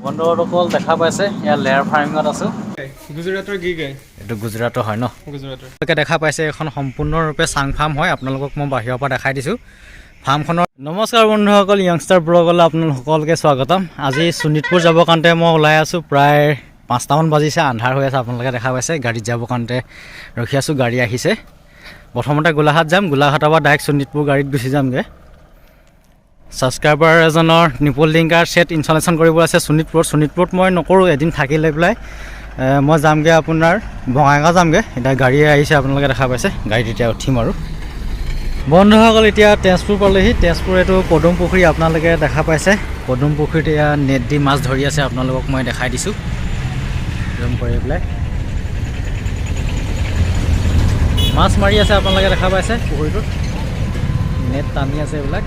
বন্ধুসকল দেখা পাইছে ইয়াৰ লেয়াৰ ফাৰ্মিঙত আছোঁ। গুজৰাটৰ গি গাই এইটো গুজৰাটৰ হয় ন? গুজৰাটৰ দেখা পাইছে এখন সম্পূৰ্ণৰূপে চাং ফাৰ্ম হয়। আপোনালোকক মই বাহিৰৰ পৰা দেখাই দিছোঁ ফাৰ্মখনৰ। নমস্কাৰ বন্ধুসকল, য়ংষ্টাৰ ব্লগলৈ আপোনালোক সকলোকে স্বাগতম। আজি শোণিতপুৰ যাবৰ কাৰণতে মই ওলাই আছোঁ। প্ৰায় 5টামান বাজিছে, আন্ধাৰ হৈ আছে। আপোনালোকে দেখা পাইছে গাড়ীত যাবৰ কাৰণতে ৰখি আছোঁ। গাড়ী আহিছে। প্ৰথমতে গোলাঘাট যাম, গোলাঘাটৰ পৰা ডাইৰেক্ট শোণিতপুৰ গাড়ীত গুচি যামগৈ। ছাবস্ক্ৰাইবাৰ এজনৰ নিপল লিংকাৰ ছেট ইনষ্টলেশ্যন কৰিব আছে শোণিতপুৰত মই নকৰোঁ, এদিন থাকি লৈ পেলাই মই যামগৈ আপোনাৰ বঙাইগাঁও যামগৈ। এতিয়া গাড়ী আহিছে, আপোনালোকে দেখা পাইছে। গাড়ীত এতিয়া উঠিম আৰু বন্ধুসকল এতিয়া তেজপুৰ পালেহি। তেজপুৰ এইটো পদুম পুখুৰী আপোনালোকে দেখা পাইছে। পদুম পুখুৰীত এয়া নেট দি মাছ ধৰি আছে, আপোনালোকক মই দেখাই দিছোঁ জুম কৰি পেলাই। মাছ মাৰি আছে, আপোনালোকে দেখা পাইছে পুখুৰীটোত নেট টানি আছে এইবিলাক।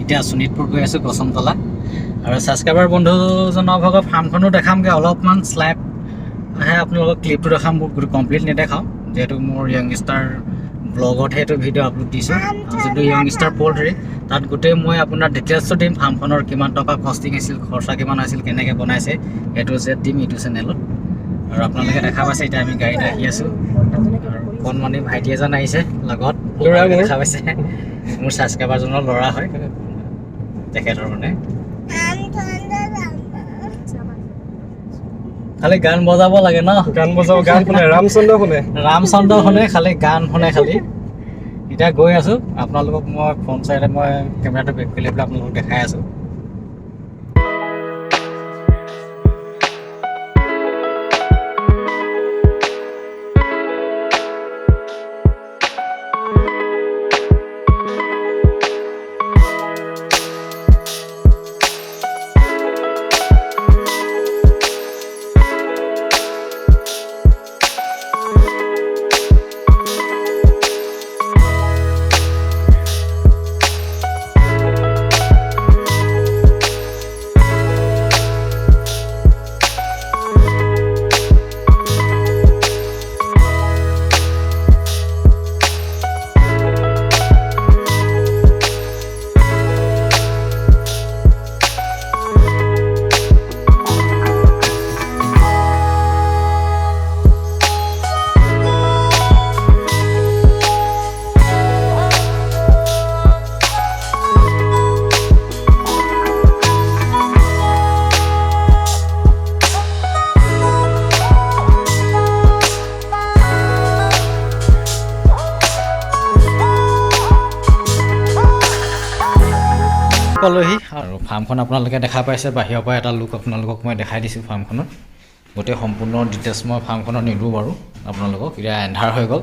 এতিয়া শোণিতপুৰ গৈ আছোঁ গছনতলা। আৰু ছাবস্ক্ৰাইবাৰ বন্ধুজনৰ ভাগৰ ফাৰ্মখনো দেখামগৈ। অলপমান শ্লাইপ আহে, আপোনালোকক ক্লিপটো দেখাম। মোৰ কমপ্লিট নেদেখাওঁ যিহেতু মোৰ য়ংষ্টাৰ ব্লগতহে এইটো ভিডিঅ' আপলোড দিছোঁ। যিটো য়ংষ্টাৰ পল্ট্ৰি তাত গোটেই মই আপোনাৰ ডিটেইলছটো দিম। ফাৰ্মখনৰ কিমান টকা কষ্টিং আছিল, খৰচা কিমান হৈছিল, কেনেকৈ বনাইছে, এইটো জেড দিম ইউটিউব চেনেলত। আৰু আপোনালোকে দেখা পাইছে এতিয়া আমি গাড়ীত আহি আছোঁ। আৰু কণমানি ভাইটি এজন আহিছে লগত, ল'ৰা দেখা পাইছে। মোৰ ছাবস্ক্ৰাইবাৰজনৰ ল'ৰা হয় তেখেতৰ মানে। খালি গান বজাব লাগে ন? গান বজাব, গান শুনে, ৰামচন্দ্ৰ শুনে, খালি গান শুনে খালি। এতিয়া গৈ আছোঁ, আপোনালোকক মই ফ্ৰণ্ট চাইডে মই কেমেৰাটো বেক কৰি লৈ পেলাই আপোনালোকক দেখাই আছোঁ। পালোহি আৰু ফাৰ্মখন আপোনালোকে দেখা পাইছে। বাহিৰৰ পৰা এটা লুক আপোনালোকক মই দেখাই দিছোঁ ফাৰ্মখনৰ। গোটেই সম্পূৰ্ণ ডিটেইলছ মই ফাৰ্মখনত নিদিওঁ বাৰু আপোনালোকক, এতিয়া এন্ধাৰ হৈ গ'ল।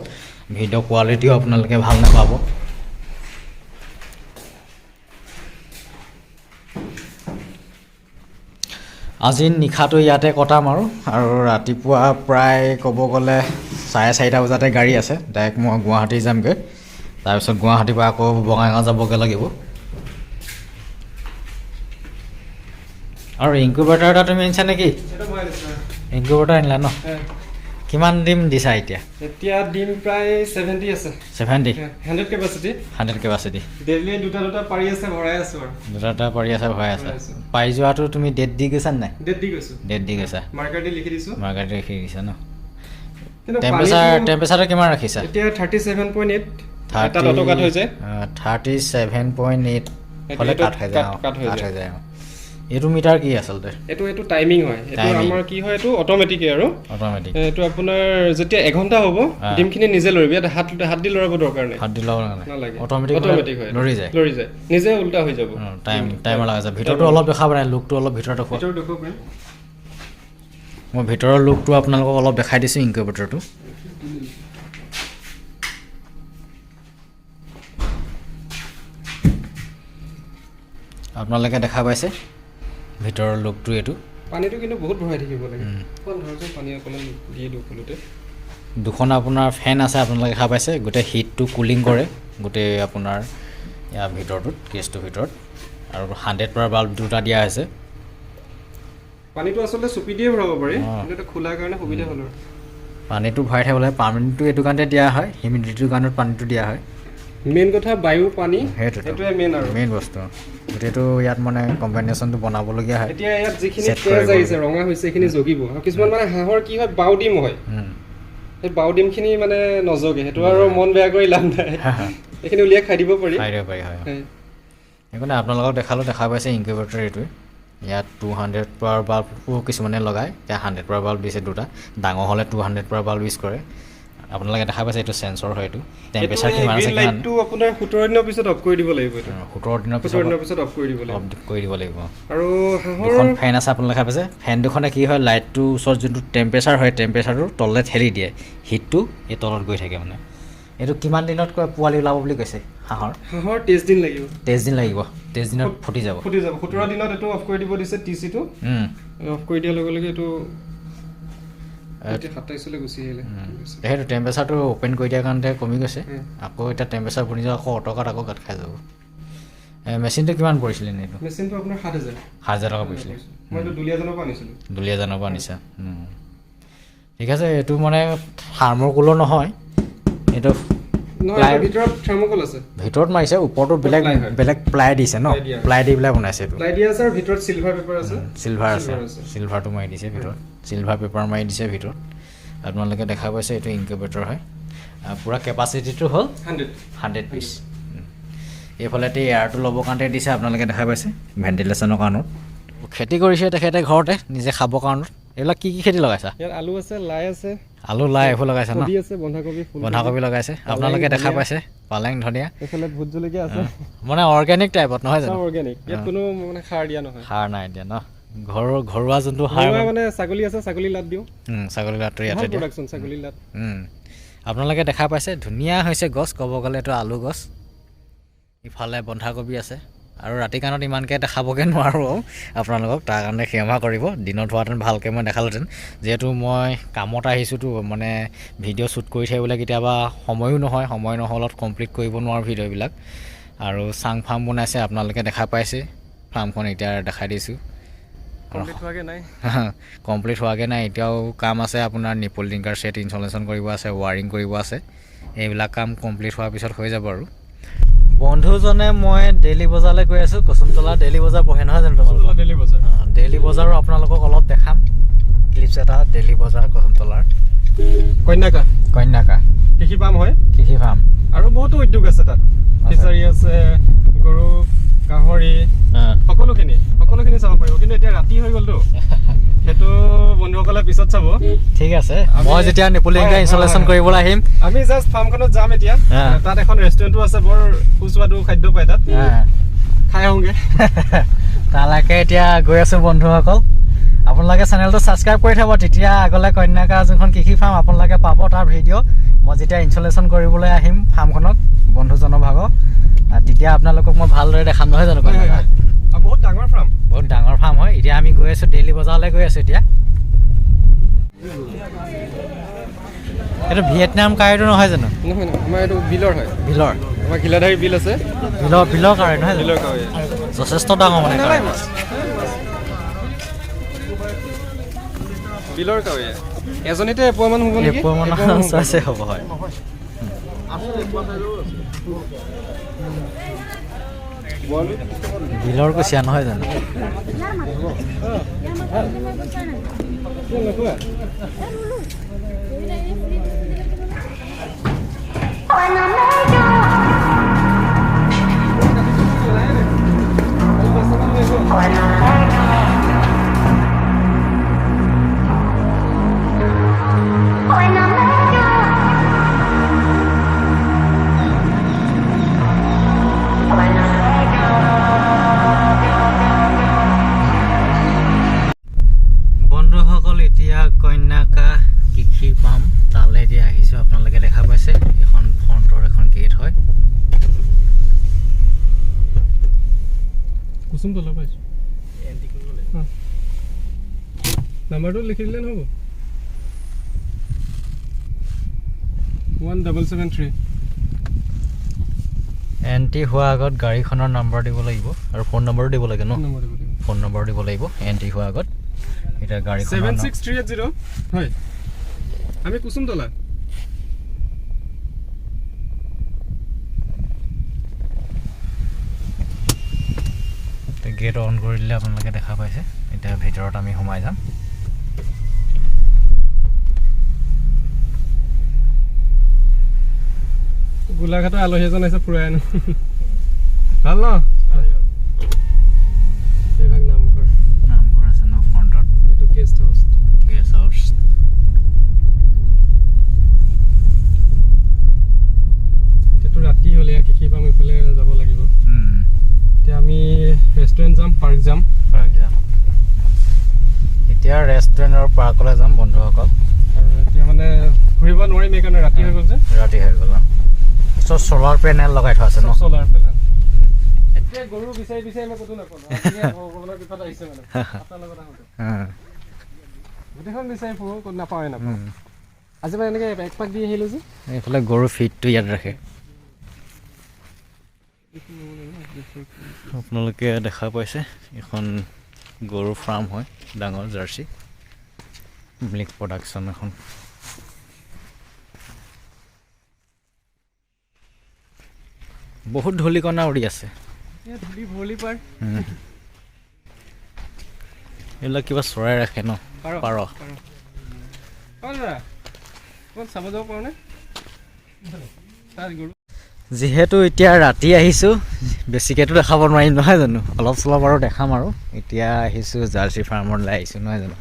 ভিডিঅ' কোৱালিটিও আপোনালোকে ভাল নাপাব। আজি নিশাটো ইয়াতে কটাম আৰু ৰাতিপুৱা প্ৰায় ক'ব গ'লে 4:30 বজাতে গাড়ী আছে। ডাইৰেক্ট মই গুৱাহাটী যামগৈ। তাৰপিছত গুৱাহাটীৰ পৰা আকৌ বঙাইগাঁও যাবগৈ লাগিব। আৰু ইনকুবেটাৰ এটা তুমি আনিছা নেকি? ইনকুবেটাৰ আনিলা ন? কিমান ডিম দিছা এতিয়া? এতিয়া ডিম প্ৰায় 70 আছে। 70? 100 কেপাচিটি। 100 কেপাচিটি। ডেইলি দুটা পাৰি আছে, ভৰাই আছো আৰু। দুটা পাৰি আছে, ভৰাই আছে। পাই যোৱাটো তুমি ডেট দি গৈছা নাই? ডেট দি গৈছো। ডেট দি গৈছা? মাৰ্কাৰ দি লিখি দিছো। মাৰ্কাৰ দি লিখি দিছা ন? টেম্পাৰেচাৰটো কিমান ৰাখিছা? এতিয়া 37.8। এটা অটোকাট হৈ যায়। 37.8 হ'লে কাট হৈ যায়। এইটো মিটাৰ কি আচলতে? এইটো টাইমিং হয়। এইটো আমাৰ কি হয়, এইটো অটোমেটিক আৰু অটোমেটিক। এইটো আপোনাৰ যেতিয়া 1 ঘণ্টা হ'ব ডিমখিনি নিজে লৰিব। ইয়াত হাত দি লৰাব দৰকাৰ নাই। হাত দি লৰাব নালাগে। অটোমেটিক হয়, লৰি যায়। নিজে উল্টা হৈ যাব। টাইমৰ লাগা যায়। ভিতৰটো অলপ দেখাব নাই, লুকটো অলপ ভিতৰত দেখুৱা। মই ভিতৰৰ লুকটো আপোনালোকক অলপ দেখাই দিছোঁ ইনকুবেটৰটো। আপোনালোকে দেখা পাইছে ভিতৰৰ লুকটো এইটো। পানীটো কিন্তু বহুত ভৰাই থাকিব লাগে। কোন ধৰণে পানী অকমান দি দিওঁ ফুলতে। দুখন আপোনাৰ ফেন আছে, আপোনালোকে দেখা পাইছে। গোটেই হিটটো কুলিং কৰে গোটেই আপোনাৰ ইয়াৰ ভিতৰটোত, কেছটোৰ ভিতৰত। আৰু 100 বাল্ব দুটা দিয়া হৈছে। পানীটো আসলে চুপি দিয়ে ভৰাব পাৰি, কিন্তু এটা খোলাৰ কাৰণে সুবিধা হ'ল। পানীটো ভৰাই থাকিবলৈ পানীটো এইটো কাৰণতে দিয়া হয়, হিউমিডিটিটোৰ কাৰণত পানীটো দিয়া হয়। মেইন কথা বায়ু পানী সেইটোৱে মেইন আৰু মেইন বস্তু। গোটেইটো ইয়াত মানে কম্বিনেশ্যনটো বনাবলগীয়া হয়। এতিয়া ইয়াত যিখিনি তেজ আহিছে ৰঙা হৈছে সেইখিনি জগিব। আৰু কিছুমান মানে হাঁহৰ কি হয় বাও ডিম হয়, সেই বাও ডিমখিনি মানে নজগে, সেইটো আৰু মন বেয়া কৰি লাভ নাই, এইখিনি উলিয়াই খাই দিব পাৰি হয়। সেইকাৰণে আপোনালোকক দেখা পাইছে ইনকিউবেটৰ এইটোৱে। ইয়াত 200 পাৱাৰ বাল্বো কিছুমানে লগায়, এতিয়া 100 পাৱাৰ বাল্ব দিছে দুটা, ডাঙৰ হ'লে 200 পাৱাৰ বাল্ব ইউজ কৰে। আপোনালোকে দেখা পাইছে এইটো চেঞ্চৰ হয়, এইটো টেম্পাৰেচাৰ কিমান আছে লাইটটো আপোনাৰ 17 দিনৰ পিছত অফ কৰি দিব লাগিব। এইটো 17 দিনৰ পিছত অফ কৰি দিব লাগিব। আৰু দুখন ফেন আছে আপোনালোকে দেখা পাইছে, ফেন দুখনে কি হয় লাইটটোৰ ওচৰত যোনটো টেম্পাৰেচাৰ হয় টেম্পাৰেচাৰটো তললৈ ঠেলি দিয়ে, হিটটো এই তলত গৈ থাকে মানে। এইটো কিমান দিনত পোৱালি ওলাব বুলি কৈছে হাঁহৰ? 23 দিন লাগিব। 23 দিন লাগিব, 23 দিনত ফুটি যাব। 17 দিনত এইটো অফ কৰি দিব দিছে টিচিটো। অফ কৰি দিয়াৰ লগে লগে এইটো 27 গুচি আহিলে। সেইটো টেম্পাৰেচাৰটো অ'পেন কৰি দিয়াৰ কাৰণে কমি গৈছে, আকৌ এতিয়া টেম্পাৰেচাৰ বনি যাব, আকৌ অটকাত আকৌ গাঁত খাই যাব। মেচিনটো কিমান পৰিছিলে নে এইটো? মেচিনটো আপোনাৰ 7,000 টকা পৰিছিলে। মই এইটো দুলীয়াজানৰ পৰা আনিছিলোঁ। দুলীয়াজানৰ পৰা আনিছা, ঠিক আছে। এইটো মানে থাৰ্মোকোলৰ নহয়, এইটো ভিতৰত থাৰ্মোকোল আছে, ভিতৰত মাৰিছে, ওপৰতো বেলেগ প্লাই দিছে ন, প্লাই দি পেলাই বনাইছে। এইটো প্লাই দিয়া আছে আৰু ভিতৰত চিলভাৰ পেপাৰ আছে, চিলভাৰটো মাৰি দিছে ভিতৰত, চিলভাৰ পেপাৰ মাৰি দিছে ভিতৰত। আপোনালোকে দেখা পাইছে এইটো ইনকিউবেটৰ হয়। পূৰা কেপাচিটিটো হ'ল 100 পিচ। এইফালেতে এয়াৰটো ল'বৰ কাৰণে দিছে, আপোনালোকে দেখা পাইছে ভেণ্টিলেশ্যনৰ কাৰণত। খেতি কৰিছে তেখেতে ঘৰতে নিজে খাবৰ কাৰণত। এইবিলাক কি খেতি লগাইছা? ইয়াত আলু আছে, লাই আছে, আলু লাই এইবোৰ লগাইছে ন, বন্ধাকবি লগাইছে। আপোনালোকে দেখা পাইছে পালেং ধনিয়া, এইফালে ভোট জলকীয়া আছে, মানে অৰ্গেনিক টাইপত নহয় জানো? অৰ্গেনিক, ইয়াত কোনো মানে সাৰ দিয়া নহয়, সাৰ নাই দিয়া ন, ঘৰুৱা যোনটো সাৰ মানে ছাগলী আছে, ছাগলী লাট দিওঁ, ছাগলী লাটটো ইয়াতে দিয়ে। ছাগলী লাট আপোনালোকে দেখা পাইছে ধুনীয়া হৈছে গছ, ক'ব গ'লে এইটো আলু গছ। ইফালে বন্ধাকবি আছে, আৰু ৰাতি কাৰণত ইমানকৈ দেখাবগৈ নোৱাৰোঁ আপোনালোকক, তাৰ কাৰণে ক্ষমা কৰিব। দিনত হোৱাহেঁতেন ভালকৈ মই দেখালোহেঁতেন, যিহেতু মই কামত আহিছোঁতো, মানে ভিডিঅ' শ্বুট কৰি থাকিবলৈ কেতিয়াবা সময়ো নহয়, সময় নহ'লত কমপ্লিট কৰিব নোৱাৰোঁ ভিডিঅ'বিলাক। আৰু চাং ফাৰ্ম বনাইছে, আপোনালোকে দেখা পাইছে ফাৰ্মখন, এতিয়া দেখাই দিছোঁ। কমপ্লিট হোৱাগৈ নাই, এতিয়াও কাম আছে আপোনাৰ, নিপল টিংকাৰ ছেট ইনষ্টলেশ্যন কৰিব আছে, ৱাৰিং কৰিব আছে। এইবিলাক কাম কমপ্লিট হোৱাৰ পিছত হৈ যাব। আৰু বন্ধুজনে মই ডেইলি বজাৰলৈ গৈ আছোঁ, কুসুমতলা ডেইলি বজাৰ বহে নহয় জানো? ডেইলি বজাৰো আপোনালোকক অলপ দেখাম, ক্লিপছ এটা ডেইলি বজাৰ কুসুমতলাৰ। কন্যাকা কৃষি ফাৰ্ম হয়, কৃষি ফাৰ্ম আৰু বহুতো উদ্যোগ আছে তাত, ফিচাৰী আছে, গৰু গাহৰি সকলোখিনি চাব পাৰিব। কিন্তু এতিয়া ৰাতি হৈ গ'লতো, সেইটো বন্ধুসকলে পিছত চাব। ঠিক আছে, মই যেতিয়া নিপল টিংকাৰ ইনষ্টলেশ্যন কৰিবলৈ আহিম, আমি জাষ্ট ফাৰ্মখনত যাম এতিয়া। তাত এখন ৰেষ্টুৰেণ্টো আছে, বৰ সুস্বাদু খাদ্য পায় তাত, খাই আহোঁগৈ। তালৈকে এতিয়া গৈ আছোঁ বন্ধুসকল। আপোনালোকে চেনেলটো ছাবস্ক্ৰাইব কৰি থ'ব, তেতিয়া আগলৈ কন্যাকা যোনখন কৃষি ফাৰ্ম আপোনালোকে পাব তাৰ ভিডিঅ'। মই যেতিয়া ইনষ্টলেশ্যন কৰিবলৈ আহিম ফাৰ্মখনত বন্ধুজনৰ ভাগৰ, তেতিয়া আপোনালোকক মই ভালদৰে দেখাম নহয় জানো? বহুত ডাঙৰ ফাৰ্ম হয়। এতিয়া আমি গৈ আছোঁ ডেইলি বজাৰলৈ গৈ আছোঁ। এতিয়া এইটো ভিয়েটনাম কাৰীটো নহয় জানো? নহয়, আমাৰ এইটো বিলৰ হয়। আমাৰ ঘিলাধাৰী বিল আছে, বিলৰ কাৰী নহয় জানো? যথেষ্ট ডাঙৰ মানে বিলৰ কাউৰী। এজনীতে এপোৱামান হ'ব নেকি? আছে, হ'ব হয়। বিলৰ কুচিয়া নহয় জানো? বন্ধুসকল, এতিয়া কন্যাকা কৃষি ফাৰ্ম তালৈ এতিয়া আহিছোঁ। আপোনালোকে দেখা পাইছে এখন ফ্ৰণ্টৰ এখন গেট হয়। কুসুমতলা পাইছোঁ, নাম্বাৰটো লিখি দিলে নহ'ব? 1773। এণ্ট্ৰি হোৱাৰ আগত গাড়ীখনৰ নাম্বাৰ দিব লাগিব আৰু ফোন নম্বৰো দিব লাগে ন? ফোন নম্বৰ দিব লাগিব এণ্ট্ৰি হোৱাৰ আগত। এতিয়া গাড়ী 76380 হয়। আমি কুসুমতলা গেট অন কৰি দিলে আপোনালোকে দেখা পাইছে এতিয়া ভিতৰত আমি সোমাই যাম গোলাঘাটৰ আলহী এজন আহিছে ফুৰাই আনো ভাল ন এইভাগ নামঘৰ আছে ন ফ্ৰণ্টত এইটো গেষ্ট হাউচ এতিয়াতো ৰাতি হ'লে কৃষি পাম এইফালে যাব লাগিব এতিয়া আমি ৰেষ্টুৰেণ্ট যাম পাৰ্ক যাম এতিয়া ৰেষ্টুৰেণ্ট আৰু পাৰ্কলৈ যাম বন্ধুসকল আৰু এতিয়া মানে ঘূৰিব নোৱাৰিম এইকাৰণে ৰাতি হৈ গ'ল যে ৰাতি হৈ গ'ল চব চ'লাৰ পেনেল লগাই থোৱা আছে ন চ'লাৰ পেনেল এতিয়া গৰু বিচাৰি বিচাৰি মই ক'তো নাপালোঁ ভগৱানৰ কৃপাত আহিছে মানে আপোনাৰ লগত আহোঁতে গোটেইখন বিচাৰি ফুৰোঁ ক'ত নাপাওঁৱে নাপাওঁ আজি মানে এনেকৈ এক পাক দি আহিলোঁ যে এইফালে গৰু ফিডটো ইয়াত ৰাখে আপোনালোকে দেখা পাইছে এখন গৰু ফাৰ্ম হয় ডাঙৰ জাৰ্চি মিল্ক প্ৰডাকশ্যন এখন বহুত ধূলিকণা উৰি আছে এইবিলাক কিবা চৰাই ৰাখে ন পাৰ চাব যাব পাৰোঁ নে যিহেতু এতিয়া ৰাতি আহিছোঁ বেছিকৈতো দেখাব নোৱাৰিম নহয় জানো অলপ চলপ আৰু দেখাম আৰু এতিয়া আহিছোঁ জাৰ্চি ফাৰ্মলৈ আহিছোঁ নহয় জানো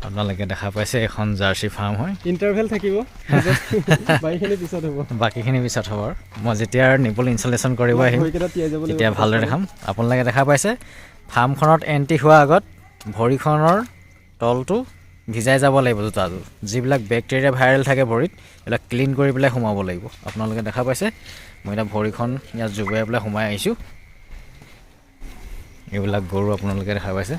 আপোনালোকে দেখা পাইছে এখন জাৰ্চি ফাৰ্ম হয় ইণ্টাৰভেল থাকিব বাকীখিনি পিছত হ'ব আৰু মই যেতিয়া নিপল ইনষ্টলেশ্যন কৰিব আহিম তেতিয়া ভালদৰে দেখাম আপোনালোকে দেখা পাইছে ফাৰ্মখনত এণ্ট্ৰি হোৱাৰ আগত ভৰিখনৰ তলটো ভিজাই যাব লাগিব জোতাযোৰ যিবিলাক বেক্টেৰিয়া ভাইৰেল থাকে ভৰিত এইবিলাক ক্লিন কৰি পেলাই সোমাব লাগিব আপোনালোকে দেখা পাইছে মই এতিয়া ভৰিখন ইয়াত জুবুৱাই পেলাই সোমাই আহিছোঁ এইবিলাক গৰু আপোনালোকে দেখা পাইছে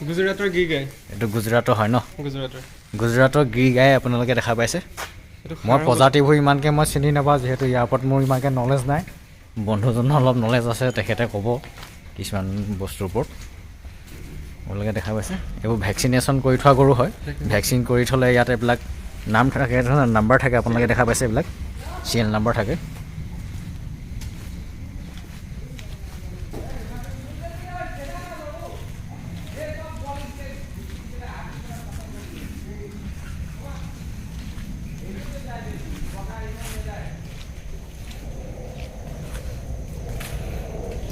গুজৰাটৰ গিৰ গাই এইটো গুজৰাটৰ হয় ন গুজৰাটৰ গিৰ গাই আপোনালোকে দেখা পাইছে মই প্ৰজাতিবোৰ ইমানকৈ মই চিনি নাপাওঁ যিহেতু ইয়াৰ ওপৰত মোৰ ইমানকৈ নলেজ নাই বন্ধুজনৰ অলপ নলেজ আছে তেখেতে ক'ব কিছুমান বস্তুৰ ওপৰত আপোনালোকে দেখা পাইছে এইবোৰ ভেকচিনেশ্যন কৰি থোৱা গৰু হয় ভেকচিন কৰি থ'লে ইয়াত এইবিলাক নাম থাকে নাম্বাৰ থাকে আপোনালোকে দেখা পাইছে এইবিলাক চিৰিয়েল নাম্বাৰ থাকে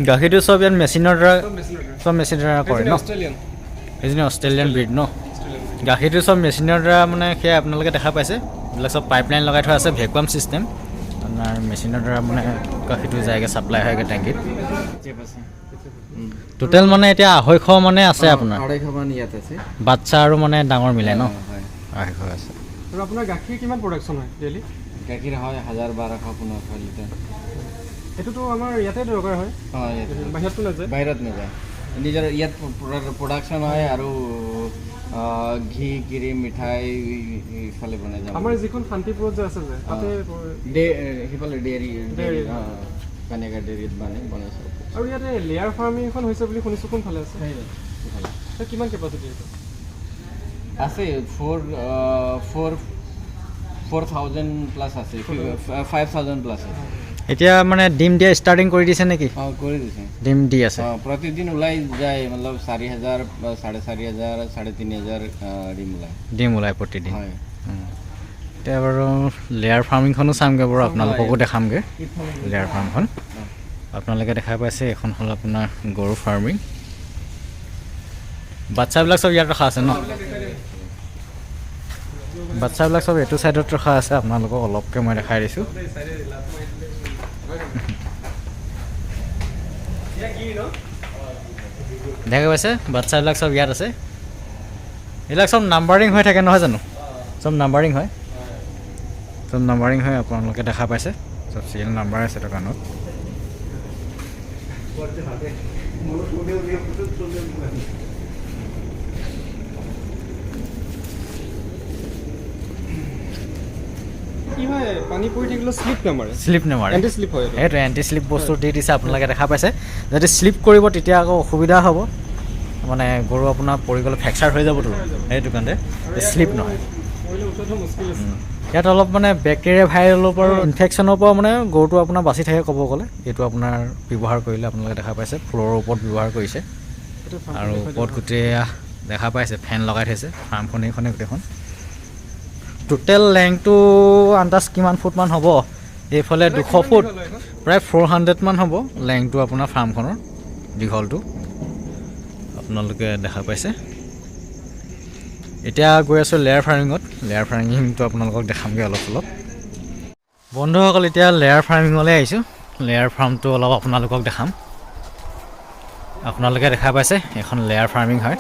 গাখীৰটো চব ইয়াত মেচিনৰ দ্বাৰা কৰে ন সেইজনী অষ্ট্ৰেলিয়ান ব্ৰিড ন গাখীৰটো চব মেচিনৰ দ্বাৰা মানে সেয়া আপোনালোকে দেখা পাইছে এইবিলাক চব পাইপলাইন লগাই থোৱা আছে ভেকুৱাম ছিষ্টেম আপোনাৰ মেচিনৰ দ্বাৰা মানে গাখীৰটো যায়গৈ ছাপ্লাই হয়গৈ টেংকিত টোটেল মানে এতিয়া 250 মানে আছে আপোনাৰ 250 ইয়াত আছে বাচ্চা আৰু মানে ডাঙৰ মিলাই ন 250 আছে আৰু আপোনাৰ গাখীৰ কিমান প্ৰডাকশ্যন হয় ডেইলি গাখীৰ হয় 1200-1500 লিটাৰ এইটোতো আমাৰ ইয়াতে দৰকাৰ হয় বাহিৰততো নাযায় বাহিৰত নাযায় নিজৰ ইয়াত প্ৰডাকশ্যন হয় আৰু ঘি ক্ৰীম মিঠাই ইফালে বনাই যায় আমাৰ যিখন শান্তিপুৰত যে আছে যে তাতে সিফালে ডেইৰী কানেকা ডেইৰীত বনাইছে আৰু ইয়াতে লেয়াৰ ফাৰ্মিং এখন হৈছে বুলি শুনিছোঁ কোনফালে আছে কিমান কেপাচিটি আছে 4,000 প্লাছ আছে 5,000 প্লাছ আছে এতিয়া মানে ডিম দিয়া ষ্টাৰ্টিং কৰি দিছে নেকি কৰি দিছে ডিম দি আছে প্ৰতিদিন ওলাই যায় মতলব 4,000 4,500 3,500 ডিম ওলায় প্ৰতিদিন হয় এতিয়া বাৰু লেয়াৰ ফাৰ্মিংখনো চামগৈ বাৰু আপোনালোককো দেখামগৈ লেয়াৰ ফাৰ্মখন আপোনালোকে দেখা পাইছে এখন হ'ল আপোনাৰ গৰু ফাৰ্মিং বাচ্চাবিলাক চব ইয়াত ৰখা আছে ন বাচ্চাবিলাক চব এইটো ছাইডত ৰখা আছে আপোনালোকক অলপকৈ মই দেখাই দিছোঁ দেখা পাইছে বাচ্চাবিলাক চব ইয়াত আছে এইবিলাক চব নাম্বাৰিং হৈ থাকে নহয় জানো চব নাম্বাৰিং হয় আপোনালোকে দেখা পাইছে চব চিৰিয়েল নাম্বাৰ আছে দোকানত কি হয় পানী পৰি থাকিলে শ্লিপ নামাৰে এণ্টি শ্লিপ হয় সেইটো এণ্টি শ্লিপ বস্তু দি দিছে আপোনালোকে দেখা পাইছে যদি শ্লিপ কৰিব তেতিয়া আকৌ অসুবিধা হ'ব মানে গৰু আপোনাৰ পৰি গ'লে ফ্ৰেকচাৰ হৈ যাবতো সেইটো কাৰণে শ্লিপ নহয়। ইয়াত অলপ মানে বেক্টেৰিয়া ভাইৰালৰ পৰা ইনফেকশ্যনৰ পৰা মানে গৰুটো আপোনাৰ বাচি থাকে ক'ব গ'লে। এইটো আপোনাৰ ব্যৱহাৰ কৰিলে আপোনালোকে দেখা পাইছে ফ্ল'ৰৰ ওপৰত ব্যৱহাৰ কৰিছে আৰু ওপৰত গোটেই দেখা পাইছে ফেন লগাই থৈছে ফাৰ্মখন এইখনে গোটেইখন। টোটেল লেংথটো আন্দাজ কিমান ফুটমান হ'ব? এইফালে 200 ফুট, প্ৰায় 400 মান হ'ব লেংথটো আপোনাৰ ফাৰ্মখনৰ দীঘলটো আপোনালোকে দেখা পাইছে। এতিয়া গৈ আছোঁ লেয়াৰ ফাৰ্মিঙত। লেয়াৰ ফাৰ্মিংটো আপোনালোকক দেখামগৈ অলপ অলপ। বন্ধুসকল এতিয়া লেয়াৰ ফাৰ্মিঙলৈ আহিছোঁ। লেয়াৰ ফাৰ্মটো অলপ আপোনালোকক দেখাম। আপোনালোকে দেখা পাইছে এখন লেয়াৰ ফাৰ্মিং হয়।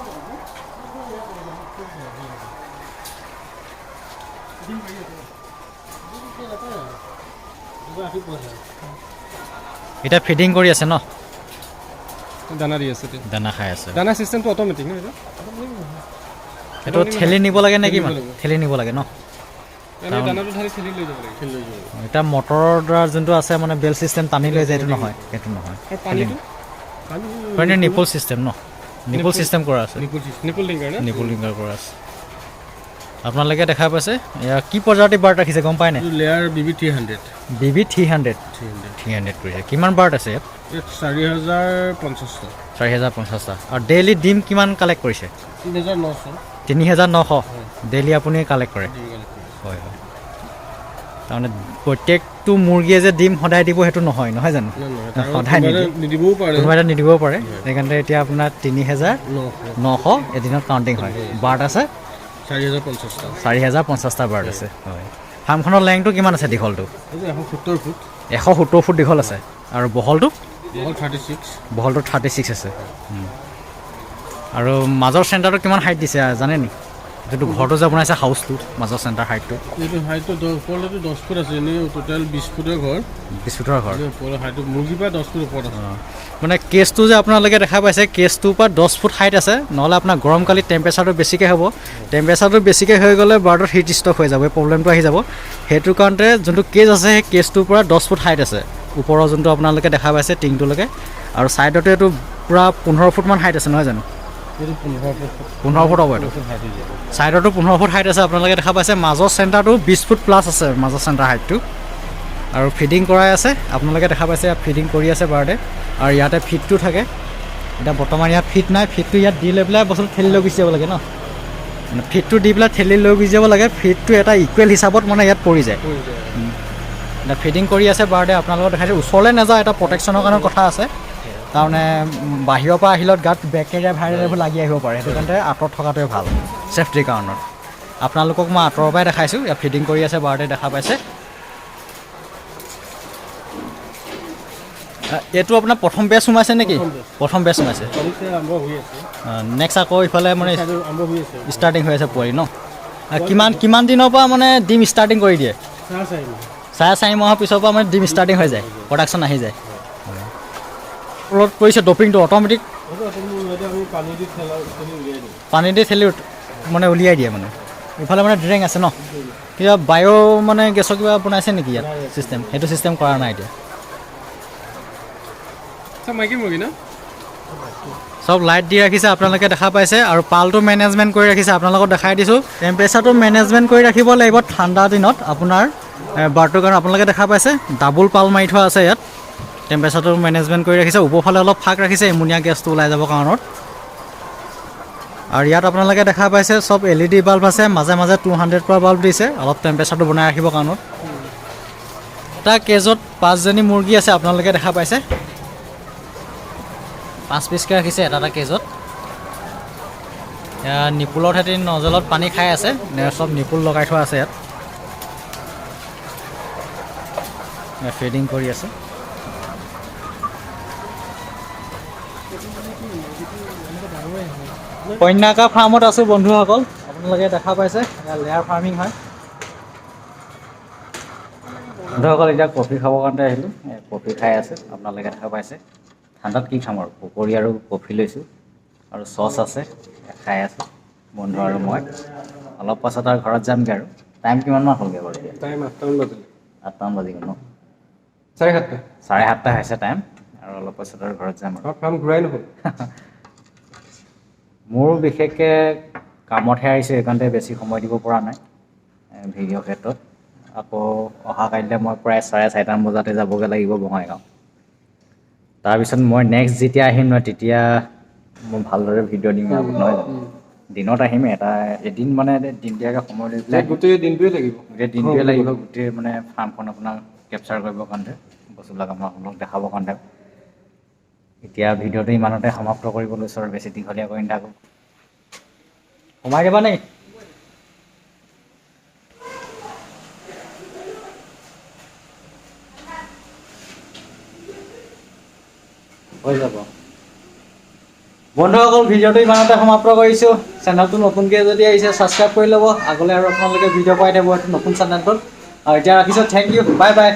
এতিয়া ফিডিং কৰি আছে ন? দানা দি আছে, দানা খাই আছে। দানা চিষ্টেমটো অট'মেটিক ন? এইটো ঠেলি নিব লাগে নে কিমান? ঠেলি নিব লাগে ন? দানাটো ঢালি ঠেলি লৈ যাব লাগে। এতিয়া মটৰৰ দ্বাৰা যোনটো আছে মানে বেল চিষ্টেম টানি লৈ যায়, এইটো নহয়, সেইটো নহয়। নিপুল চিষ্টেম ন? নিপুল চিষ্টেম কৰা আছে, নিপুল লিংকাৰ কৰা আছে। আপোনালোকে দেখা পাইছে এয়া কি প্ৰজাতিৰ বাৰ্ড ৰাখিছে গম পায় নে? লেয়াৰ BB 300 BB 300 কৰিছে। কিমান বাৰ্ড আছে ইয়াত? 4050টা। 4050টা। আৰু ডেইলি ডিম কিমান কালেক্ট কৰিছে? 3900 ডেইলি আপুনি কালেক্ট কৰে? হয় হয়। তাৰমানে প্ৰত্যেকটো মুৰ্গীয়ে যে ডিম সদায় দিব সেইটো নহয়, নহয় জানো? সদায় নিদিবও পাৰে, কোনোবা এটা নিদিবও পাৰে। সেইকাৰণে এতিয়া আপোনাৰ 3900 এদিনত কাউণ্টিং হয়। বাৰ্ড আছে 4050টা বাৰ্ড আছে। হয়। ফাৰ্মখনৰ লেংথটো কিমান আছে দীঘলটো? 170 ফুট দীঘল আছে। আৰু বহলটো? বহলটো 36 আছে। আৰু মাজৰ চেণ্টাৰটো কিমান হাইট দিছে জানে নি? যিটো ঘৰটো যে বনাইছে হাউচটো মাজৰ চেণ্টাৰ হাইটটো? এইটো হাইটটো 10 ফুট আছে। এনেই টোটেল 20 ফুটৰ ঘৰ। 20 ফুটৰ ঘৰ। হাইটটো মুৰ্গীৰ পৰা 10 ফুট ওপৰত আছে। মানে কেছটো যে আপোনালোকে দেখা পাইছে কেছটোৰ পৰা 10 ফুট হাইট আছে। নহ'লে আপোনাৰ গৰমকালি টেম্পাৰেচাৰটো বেছিকৈ হ'ব। টেম্পাৰেচাৰটো বেছিকৈ হৈ গ'লে বাৰ্ডত হিট ষ্ট্ৰ'ক হৈ যাব, এই প্ৰব্লেমটো আহি যাব। সেইটো কাৰণতে যোনটো কেজ আছে সেই কেছটোৰ পৰা 10 ফুট হাইট আছে। ওপৰৰ যোনটো আপোনালোকে দেখা পাইছে টিংটোলৈকে। আৰু ছাইডতে এইটো পূৰা 15 ফুটমান হাইট আছে নহয় জানো? 15 ফুট হ'ব এইটো। ছাইডতো 15 ফুট হাইট আছে আপোনালোকে দেখা পাইছে। মাজৰ চেণ্টাৰটো 20 ফুট প্লাছ আছে মাজৰ চেণ্টাৰ হাইটটো। আৰু ফিডিং কৰাই আছে আপোনালোকে দেখা পাইছে ফিডিং কৰি আছে বাৰ্ডে। আৰু ইয়াতে ফিডটো থাকে। এতিয়া বৰ্তমান ইয়াত ফিড নাই। ফিডটো ইয়াত দি লৈ পেলাই বস্তুটো ঠেলি লৈ গুচি যাব লাগে ন? মানে ফিডটো দি পেলাই ঠেলি লৈ গুচি যাব লাগে। ফিডটো এটা ইকুৱেল হিচাপত মানে ইয়াত পৰি যায়। এতিয়া ফিডিং কৰি আছে বাৰ্ডে আপোনালোকক দেখাইছে। ওচৰলৈ নাযায়, এটা প্ৰটেকশ্যনৰ কাৰণে কথা আছে। তাৰমানে বাহিৰৰ পৰা আহিলত গাত বেক্টেৰিয়া ভাইৰাছ এইবোৰ লাগি আহিব পাৰে। সেইটো কাৰণে আঁতৰত থকাটোৱে ভাল ছেফটিৰ কাৰণত। আপোনালোকক মই আঁতৰৰ পৰাই দেখাইছোঁ। ইয়াত ফিডিং কৰি আছে বাৰ্ডে দেখা পাইছে। এইটো আপোনাৰ প্ৰথম বেচ সোমাইছে নেকি? প্ৰথম বেচ সোমাইছে। নেক্সট আকৌ ইফালে মানে ষ্টাৰ্টিং হৈ আছে পোৱালি ন? কিমান দিনৰ পৰা মানে ডিম ষ্টাৰ্টিং কৰি দিয়ে? 4.5 মাহৰ পিছৰ পৰা মানে ডিম ষ্টাৰ্টিং হৈ যায়, প্ৰডাকশ্যন আহি যায়। তলত পৰিছে ডপিংটো অট'মেটিক পানী দি ঠেলি মানে উলিয়াই দিয়ে মানে। ইফালে মানে ড্ৰেং আছে ন? কিবা বায়' মানে গেছৰ কিবা বনাইছে নেকি ইয়াত চিষ্টেম? সেইটো চিষ্টেম কৰা নাই এতিয়া। চব লাইট দি ৰাখিছে আপোনালোকে দেখা পাইছে। আৰু পালটো মেনেজমেণ্ট কৰি ৰাখিছে আপোনালোকক দেখাই দিছোঁ। টেম্পাৰেচাৰটো মেনেজমেণ্ট কৰি ৰাখিব লাগিব ঠাণ্ডা দিনত আপোনাৰ বাৰ্ডটোৰ কাৰণে। আপোনালোকে দেখা পাইছে ডাবুল পাল মাৰি থোৱা আছে ইয়াত। টেম্পাৰেচাৰটো মেনেজমেণ্ট কৰি ৰাখিছে। ওপৰফালে অলপ ফাঁক ৰাখিছে এমনিয়া গেছটো ওলাই যাব কাৰণত। আৰু ইয়াত আপোনালোকে দেখা পাইছে চব LED বাল্ব আছে। মাজে মাজে 200 পৰা বাল্ব দিছে অলপ টেম্পাৰেচাৰটো বনাই ৰাখিবৰ কাৰণত। এটা কেজত 5জনী মুৰ্গী আছে আপোনালোকে দেখা পাইছে। 5 পিচকৈ ৰাখিছে এটা কেজত। নিপুলৰ সৈতে নজলত পানী খাই আছে। চব নিপুল লগাই থোৱা আছে ইয়াত। ফিডিং কৰি আছে। কন্যাকা ফাৰ্মত আছোঁ বন্ধুসকল। আপোনালোকে দেখা পাইছে লেয়াৰ ফাৰ্মিং হয়। বন্ধুসকল এতিয়া কফি খাবৰ কাৰণে আহিলোঁ। কফি খাই আছে আপোনালোকে দেখা পাইছে। ঠাণ্ডাত কি খাম আৰু পকৰি আৰু কফি লৈছোঁ আৰু চচ আছে খাই আছোঁ বন্ধু আৰু মই। অলপ পাছত আৰু ঘৰত যামগৈ আৰু। টাইম কিমানমান হ'লগৈ বাৰু এতিয়া? টাইম 8মান বাজিলে। 8মান বাজি গ'ল ন? 7:30 হৈছে টাইম। আৰু অলপ পাছত আৰু ঘৰত যাম আৰু। ফাৰ্ম ঘূৰাই নহ'ল। মোৰো বিশেষকৈ কামতহে আহিছোঁ, সেইকাৰণতে বেছি সময় দিব পৰা নাই ভিডিঅ' ক্ষেত্ৰত। আকৌ অহা কাইলৈ মই প্ৰায় 4:30 বজাতে যাবগৈ লাগিব বঙাইগাঁও। তাৰপিছত মই নেক্সট যেতিয়া আহিম নহয় তেতিয়া মই ভালদৰে ভিডিঅ' দিম নহয় জানো। দিনত আহিম এদিন মানে দিনতীয়াকৈ সময় লৈ পেলাই গোটেই দিনটোৱে লাগিব, গোটেই মানে ফাৰ্মখন আপোনাক কেপচাৰ কৰিবৰ কাৰণে, বস্তুবিলাক আপোনালোকক দেখাবৰ কাৰণে। এতিয়া ভিডিঅ'টো ইমানতে সমাপ্ত কৰিব লৈছোঁ আৰু বেছি দীঘলীয়া কৰি নাথাকোঁ। সোমাই দিবা নেকি? হৈ যাব। বন্ধুসকল, ভিডিঅ'টো ইমানতে সমাপ্ত কৰিছোঁ। চেনেলটো নতুনকৈ যদি আহিছে ছাবস্ক্ৰাইব কৰি ল'ব, আগলৈ আৰু আপোনালোকে ভিডিঅ' পাই থাকিব নতুন চেনেলটোত। আৰু এতিয়া ৰাখিছোঁ, থেংক ইউ, বাই বাই।